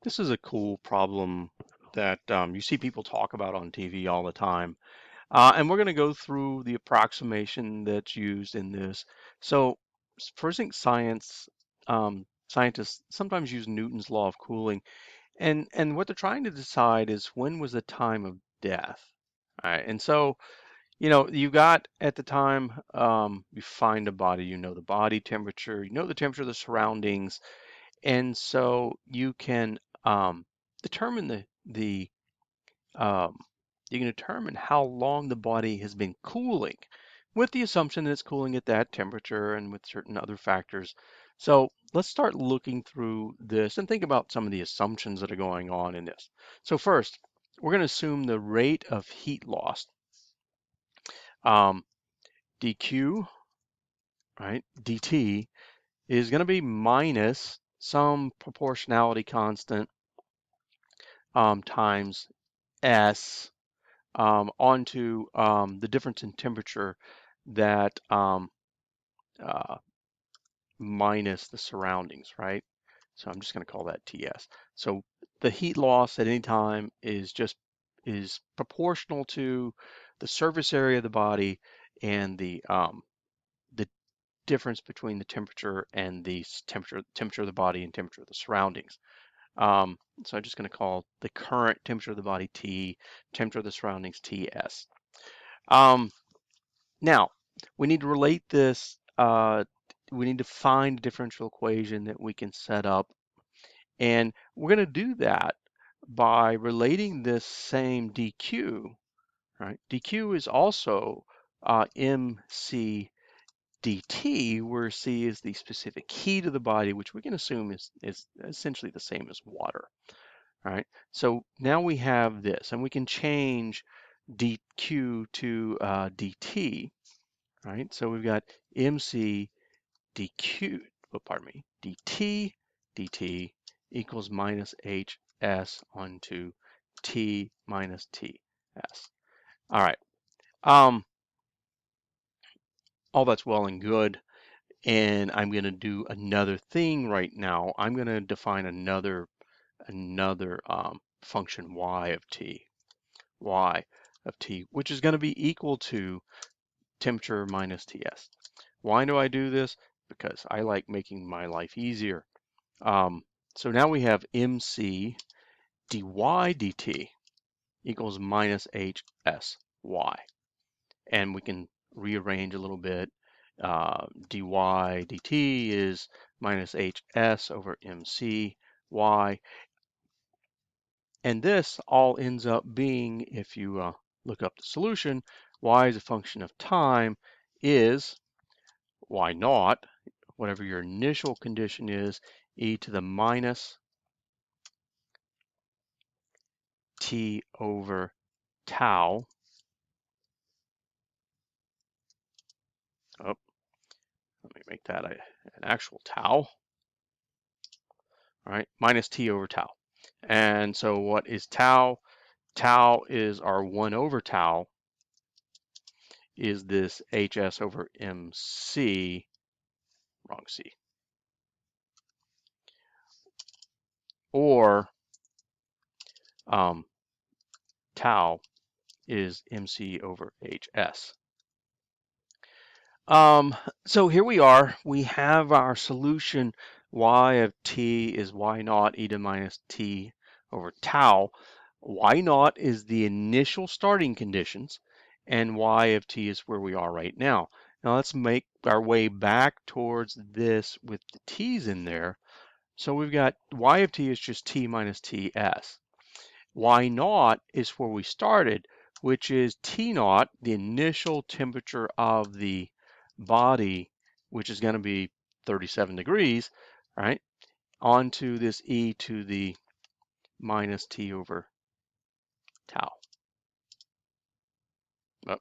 This is a cool problem that you see people talk about on TV all the time. And we're going to go through the approximation that's used in this. So, first thing, scientists sometimes use Newton's law of cooling, and what they're trying to decide is when was the time of death. All right, and so you got at the time you find a body, you know the body temperature, you know the temperature of the surroundings, and so you can determine the um, you can determine how long the body has been cooling, with the assumption that it's cooling at that temperature and with certain other factors. So let's start looking through this and think about some of the assumptions that are going on in this. So first, we're going to assume the rate of heat loss, um, dq, right, dt is going to be minus some proportionality constant times S onto the difference in temperature that uh, minus the surroundings, right? So I'm just going to call that TS. So the heat loss at any time is proportional to the surface area of the body and the difference between the temperature and the temperature of the body and temperature of the surroundings. So I'm just going to call the current temperature of the body T, temperature of the surroundings TS. Um, Now, we need to relate this, we need to find a differential equation that we can set up. And we're going to do that by relating this same dq, right? dq is also mc dt, where c is the specific heat of the body, which we can assume is essentially the same as water, right? So now we have this, and we can change dq to dt. Right? So we've got mc dq, oh, pardon me, dt equals minus hs onto t minus ts. All right. Um, all that's well and good. And I'm going to do another thing right now. I'm going to define another function y of t, which is going to be equal to temperature minus Ts. Why do I do this? Because I like making my life easier. So now we have mc dy dt equals minus hsy. And we can rearrange a little bit. Dy dt is minus hs over mc y. And this all ends up being, if you look up the solution, y as a function of time is y naught, whatever your initial condition is, e to the minus t over tau. Oh, let me make that an actual tau. All right, minus t over tau. And so what is tau? Tau is our 1 over tau, is this hs over mc, wrong c, or tau is mc over hs. So here we are. We have our solution. Y of t is y naught e to minus t over tau. Y naught is the initial starting conditions, and y of t is where we are right now. Now let's make our way back towards this with the t's in there. So we've got y of t is just t minus ts. Y naught is where we started, which is T naught, the initial temperature of the body, which is going to be 37 degrees, right? Onto this e to the minus t over tau. Oh,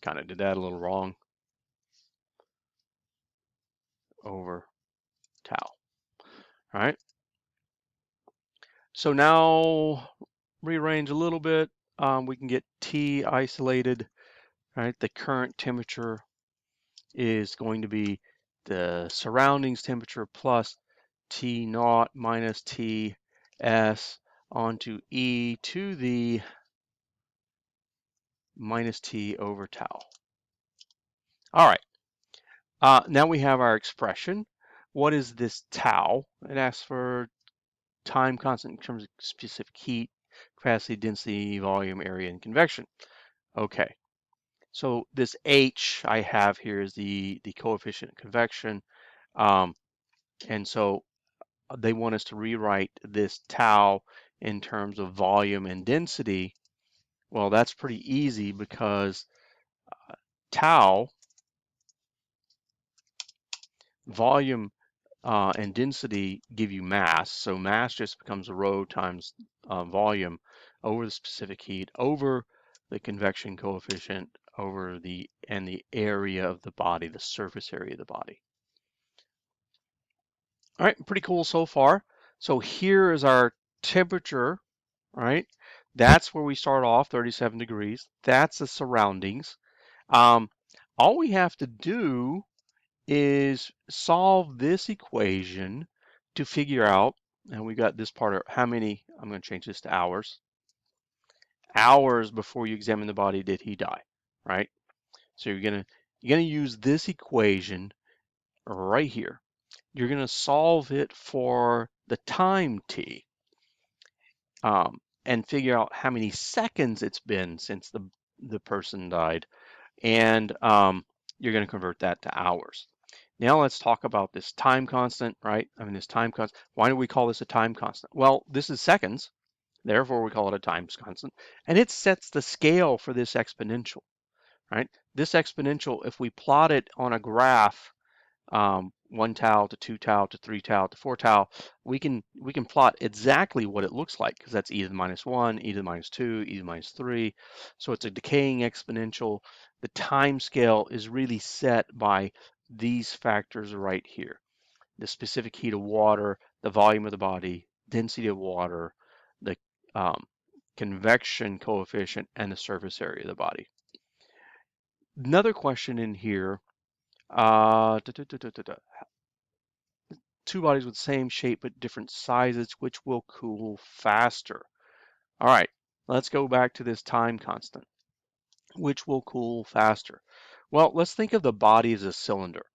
kind of did that a little wrong. Over tau, right? So now rearrange a little bit. We can get T isolated, right? The current temperature is going to be the surroundings temperature plus T naught minus T S onto E to the minus T over tau. All right, now we have our expression. What is this tau? It asks for time constant in terms of specific heat, capacity, density, volume, area, and convection. Okay, so this H I have here is the coefficient of convection. And so they want us to rewrite this tau in terms of volume and density. Well, that's pretty easy because tau, volume, and density give you mass. So mass just becomes rho times volume over the specific heat over the convection coefficient over the area of the body, the surface area of the body. All right, pretty cool so far. So here is our temperature, right? That's where we start off, 37 degrees. That's the surroundings. Um, all we have to do is solve this equation to figure out, and we got this part of how many, I'm going to change this to hours. Hours before you examine the body did he die, right? So you're gonna use this equation right here. You're gonna solve it for the time t, and figure out how many seconds it's been since the person died, and you're going to convert that to hours. Now let's talk about this time constant, right? I mean, this time constant. Why do we call this a time constant? Well, this is seconds, therefore we call it a time constant, and it sets the scale for this exponential, right? This exponential, if we plot it on a graph, 1 tau to 2 tau to 3 tau to 4 tau, we can plot exactly what it looks like because that's e to the minus 1, e to the minus 2, e to the minus 3. So it's a decaying exponential. The time scale is really set by these factors right here. The specific heat of water, the volume of the body, density of water, the um, convection coefficient, and the surface area of the body. Another question in here, two bodies with the same shape but different sizes, which will cool faster? All right, let's go back to this time constant. Which will cool faster? Well, let's think of the body as a cylinder.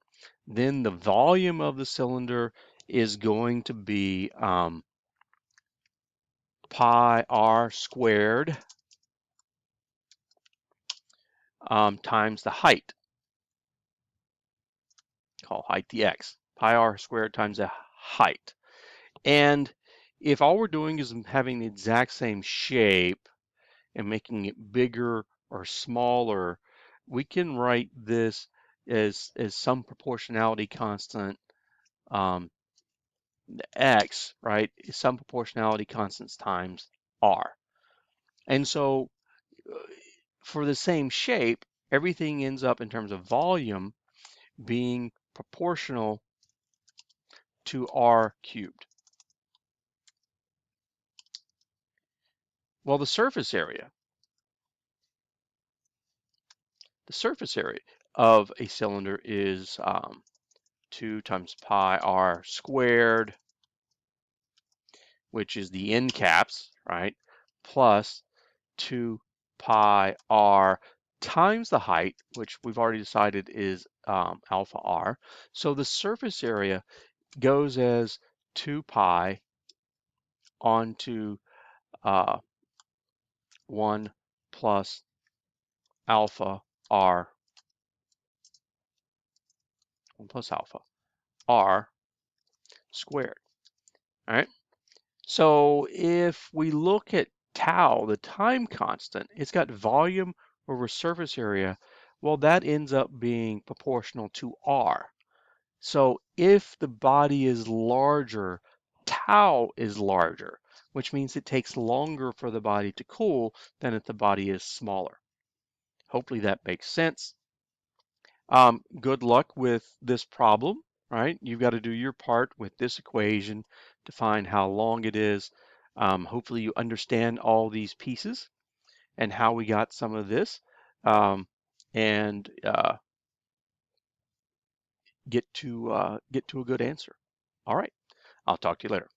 Then the volume of the cylinder is going to be pi r squared times the height. Call height the x. Pi r squared times the height. And if all we're doing is having the exact same shape and making it bigger or smaller, we can write this as some proportionality constant, x, right, is some proportionality constants times r. And so for the same shape, everything ends up in terms of volume being proportional to r cubed. Well, the surface area of a cylinder is 2 times pi r squared, which is the end caps, right, plus 2 pi r times the height, which we've already decided is alpha r. So the surface area goes as 2 pi onto 1 plus alpha r, 1 plus alpha r squared. All right. So if we look at tau, the time constant, it's got volume over surface area. Well, that ends up being proportional to r. So if the body is larger, tau is larger, which means it takes longer for the body to cool than if the body is smaller. Hopefully that makes sense. Good luck with this problem, right? You've got to do your part with this equation to find how long it is. Hopefully you understand all these pieces and how we got some of this, and get to a good answer. All right, I'll talk to you later.